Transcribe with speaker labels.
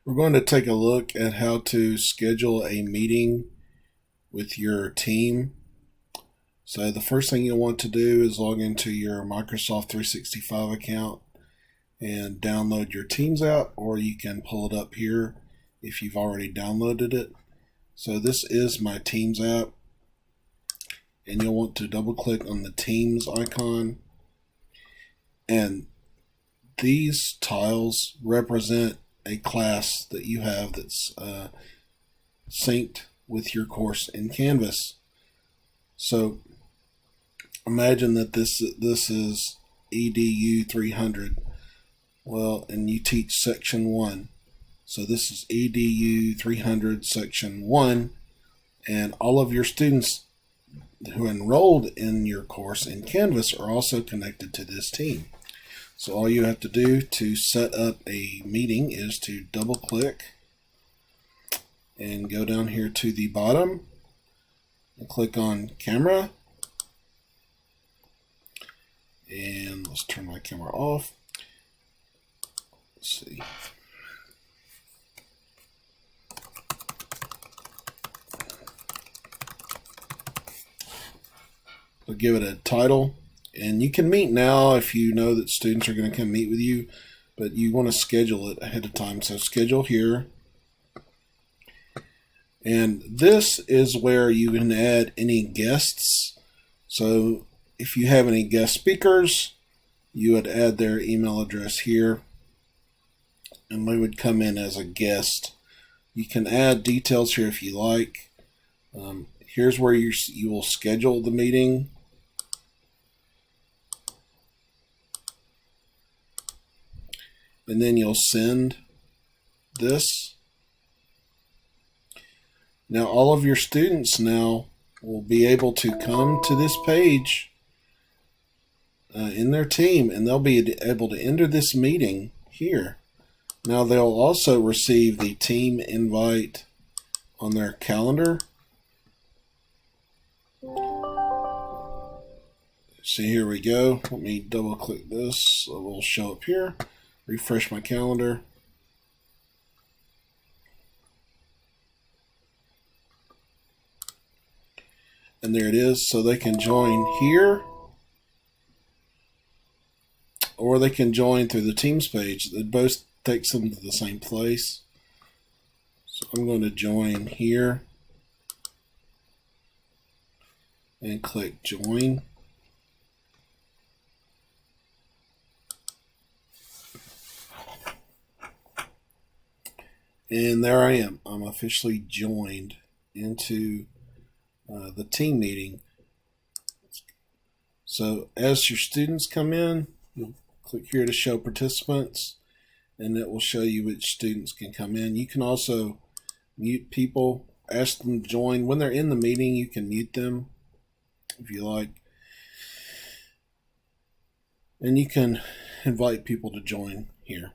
Speaker 1: We're going to take a look at how to schedule a meeting with your team. So the first thing you'll want to do is log into your Microsoft 365 account and download your Teams app, or you can pull it up here if you've already downloaded it. So this is my Teams app, and you'll want to double click on the Teams icon, and these tiles represent a class that you have that's synced with your course in Canvas. So imagine that this is EDU 300. Well, and you teach section 1. So this is EDU 300 section 1, and all of your students who enrolled in your course in Canvas are also connected to this team. So all you have to do to set up a meeting is to double click and go down here to the bottom and click on camera. And let's turn my camera off. Let's see. We'll give it a title. And you can meet now if you know that students are going to come meet with you, but you want to schedule it ahead of time. So schedule here. And this is where you can add any guests. So if you have any guest speakers, you would add their email address here, and they would come in as a guest. You can add details here if you like. Here's where you will schedule the meeting. And then you'll send this. Now all of your students now will be able to come to this page in their team, and they'll be able to enter this meeting here. Now they'll also receive the team invite on their calendar. See, here we go. Let me double click this. It will show up here. Refresh my calendar. And there it is. So they can join here, or they can join through the Teams page. It both takes them to the same place. So I'm going to join here and click join. And there I am. I'm officially joined into the team meeting. So as your students come in, you'll click here to show participants, and it will show you which students can come in. You can also mute people, ask them to join. When they're in the meeting, you can mute them if you like. And you can invite people to join here.